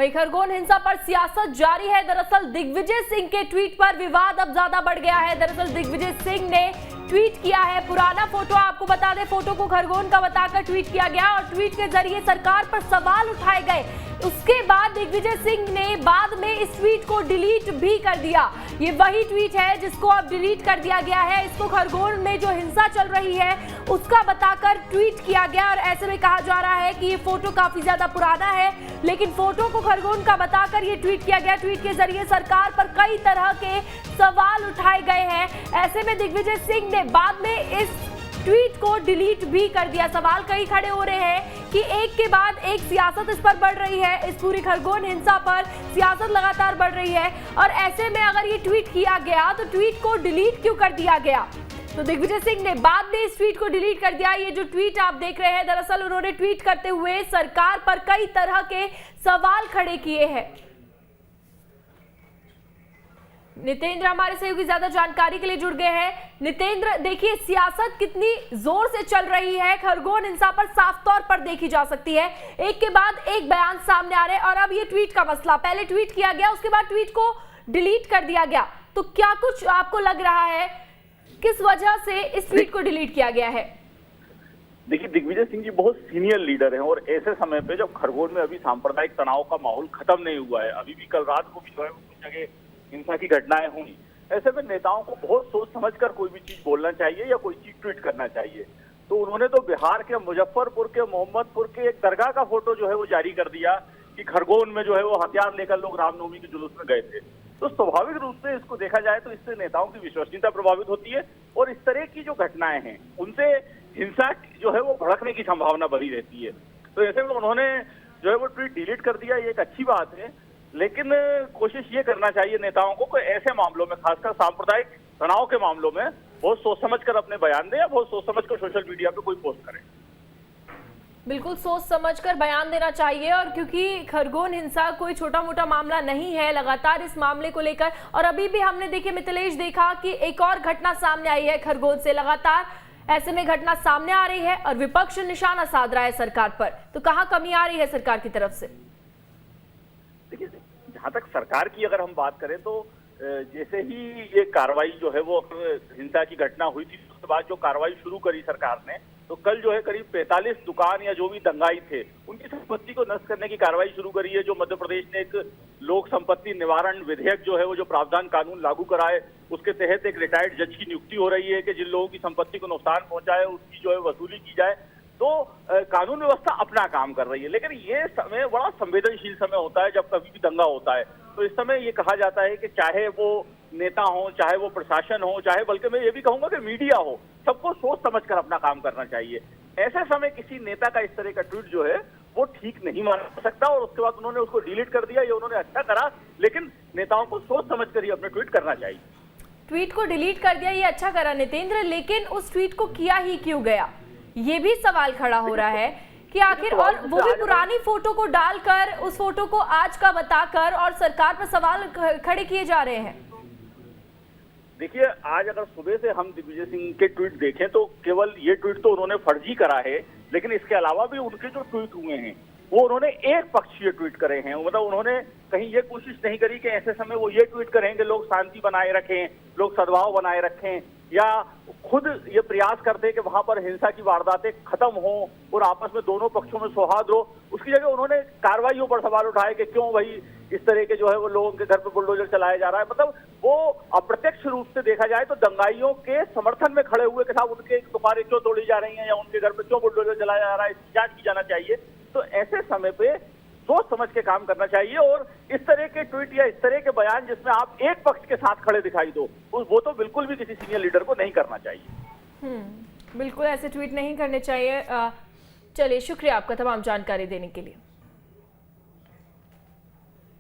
वहीं खरगोन हिंसा पर सियासत जारी है। दरअसल दिग्विजय सिंह के ट्वीट पर विवाद अब ज्यादा बढ़ गया है। दरअसल दिग्विजय सिंह ने ट्वीट किया है पुराना फोटो, आपको बता दें फोटो को खरगोन का बताकर ट्वीट किया गया और ट्वीट के जरिए सरकार पर सवाल उठाए गए। उसके बाद दिग्विजय सिंह ने बाद में इस ट्वीट को डिलीट भी कर दिया। ये वही ट्वीट है जिसको अब डिलीट कर दिया गया है। इसको खरगोन में जो हिंसा चल रही है उसका बताकर ट्वीट किया गया और ऐसे में कहा जा रहा है कि ये फोटो काफी ज्यादा पुराना है, लेकिन फोटो को खरगोन का बताकर ये ट्वीट किया गया। ट्वीट के जरिए सरकार पर कई तरह के सवाल उठाए गए हैं। ऐसे में दिग्विजय सिंह ने बाद में इस ट्वीट को डिलीट भी कर दिया। सवाल कई खड़े हो रहे हैं कि एक के बाद एक सियासत इस पर बढ़ रही है, इस पूरी खरगोन हिंसा पर सियासत लगातार बढ़ रही है और ऐसे में अगर ये ट्वीट किया गया तो ट्वीट को डिलीट क्यों कर दिया गया। तो दिग्विजय सिंह ने बाद में इस ट्वीट को डिलीट कर दिया। ये जो ट्वीट आप देख रहे हैं, दरअसल उन्होंने ट्वीट करते हुए सरकार पर कई तरह के सवाल खड़े किए हैं। नितेंद्र हमारे सहयोगी ज्यादा जानकारी के लिए जुड़ गए हैं। नितेंद्र, देखिए सियासत कितनी जोर से चल रही है खरगोन हिंसा पर साफ तौर पर देखी जा सकती है। एक के बाद एक बयान सामने आ रहे हैं और अब ये ट्वीट का मसला, पहले ट्वीट किया गया उसके बाद ट्वीट को डिलीट कर दिया गया, तो क्या कुछ आपको लग रहा है किस वजह से इस ट्वीट को डिलीट किया गया है? देखिए, दिग्विजय सिंह जी बहुत सीनियर लीडर हैं और ऐसे समय पे जब खरगोन में अभी सांप्रदायिक तनाव का माहौल खत्म नहीं हुआ है, अभी भी कल रात को भी जो है कुछ जगह हिंसा की घटनाएं हुई, ऐसे में नेताओं को बहुत सोच समझकर कोई भी चीज बोलना चाहिए या कोई चीज ट्वीट करना चाहिए। तो उन्होंने तो बिहार के मुजफ्फरपुर के मोहम्मदपुर के एक दरगाह का फोटो जो है वो जारी कर दिया कि खरगोन में जो है वो हथियार लेकर लोग रामनवमी के जुलूस में गए थे। तो स्वाभाविक रूप से इसको देखा जाए तो इससे नेताओं की विश्वसनीयता प्रभावित होती है और इस तरह की जो घटनाएं हैं उनसे हिंसा जो है वो भड़कने की संभावना बनी रहती है। तो ऐसे में उन्होंने जो है वो ट्वीट डिलीट कर दिया, ये एक अच्छी बात है, लेकिन कोशिश ये करना चाहिए नेताओं को कि ऐसे मामलों में, खासकर सांप्रदायिक तनाव के मामलों में, बहुत सोच समझकर अपने बयान दें या बहुत सोच समझकर सोशल मीडिया पे कोई पोस्ट करें। बिल्कुल सोच समझकर बयान देना चाहिए और क्योंकि खरगोन हिंसा कोई छोटा मोटा मामला नहीं है, लगातार इस मामले को लेकर और अभी भी हमने देखिए मिथिलेश देखा कि एक और घटना सामने आई है खरगोन से। लगातार ऐसे में घटना सामने आ रही है और विपक्ष निशाना साध रहा है सरकार पर, तो कहाँ कमी आ रही है सरकार की तरफ से? देखिए, जहां तक सरकार की अगर हम बात करें तो जैसे ही ये कार्रवाई जो है वो हिंसा की घटना हुई थी उसके बाद जो कार्रवाई शुरू करी सरकार ने, तो कल जो है करीब 45 दुकान या जो भी दंगाई थे उनकी संपत्ति को नष्ट करने की कार्रवाई शुरू करी है। जो मध्य प्रदेश ने एक लोक संपत्ति निवारण विधेयक जो है वो जो प्रावधान कानून लागू कराए, उसके तहत एक रिटायर्ड जज की नियुक्ति हो रही है कि जिन लोगों की संपत्ति को नुकसान पहुंचा है उसकी जो है वसूली की जाए। तो कानून व्यवस्था अपना काम कर रही है, लेकिन ये समय बड़ा संवेदनशील समय होता है जब कभी भी दंगा होता है। तो इस समय ये कहा जाता है कि चाहे वो नेता हो, चाहे वो प्रशासन हो, चाहे बल्कि मैं ये भी कहूंगा कि मीडिया हो, सबको सोच समझकर अपना काम करना चाहिए। ऐसे समय किसी नेता का इस तरह का ट्वीट जो है वो ठीक नहीं माना सकता और उसके बाद उन्होंने उसको डिलीट कर दिया। ये उन्होंने अच्छा करा, लेकिन नेताओं को सोच समझकर ही अपने ट्वीट करना चाहिए। ट्वीट को डिलीट कर दिया, ये अच्छा करा नितेंद्र, लेकिन उस ट्वीट को किया ही क्यों गया, ये भी सवाल खड़ा हो रहा है कि आखिर, और वो भी पुरानी फोटो को डालकर, उस फोटो को आज का बताकर और सरकार पर सवाल खड़े किए जा रहे हैं। देखिए, आज अगर सुबह से हम दिग्विजय सिंह के ट्वीट देखें तो केवल ये ट्वीट तो उन्होंने फर्जी करा है, लेकिन इसके अलावा भी उनके जो ट्वीट हुए हैं वो उन्होंने एक पक्षीय ट्वीट करे हैं। मतलब उन्होंने कहीं ये कोशिश नहीं करी कि ऐसे समय वो ये ट्वीट करें कि लोग शांति बनाए रखें, लोग सद्भाव बनाए रखें, या खुद ये प्रयास करते कि वहां पर हिंसा की वारदातें खत्म हो और आपस में दोनों पक्षों में सौहार्द हो। उसकी जगह उन्होंने कार्रवाइयों पर सवाल उठाए कि क्यों भाई इस तरह के जो है वो लोगों के घर पे बुलडोजर चलाया जा रहा है। मतलब वो अप्रत्यक्ष रूप से देखा जाए तो दंगाइयों के समर्थन में खड़े हुए के साथ उनके दुकानें क्यों तोड़ी जा रही हैं या उनके घर पे क्यों बुलडोजर चलाया जा रहा है, इसकी जांच की जाना चाहिए। तो ऐसे समय पे सोच समझ के काम करना चाहिए और इस तरह के ट्वीट या इस तरह के बयान जिसमें आप एक पक्ष के साथ खड़े दिखाई दो, वो तो बिल्कुल भी किसी सीनियर लीडर को नहीं करना चाहिए। बिल्कुल ऐसे ट्वीट नहीं करने चाहिए। चलिए, शुक्रिया आपका तमाम जानकारी देने के लिए।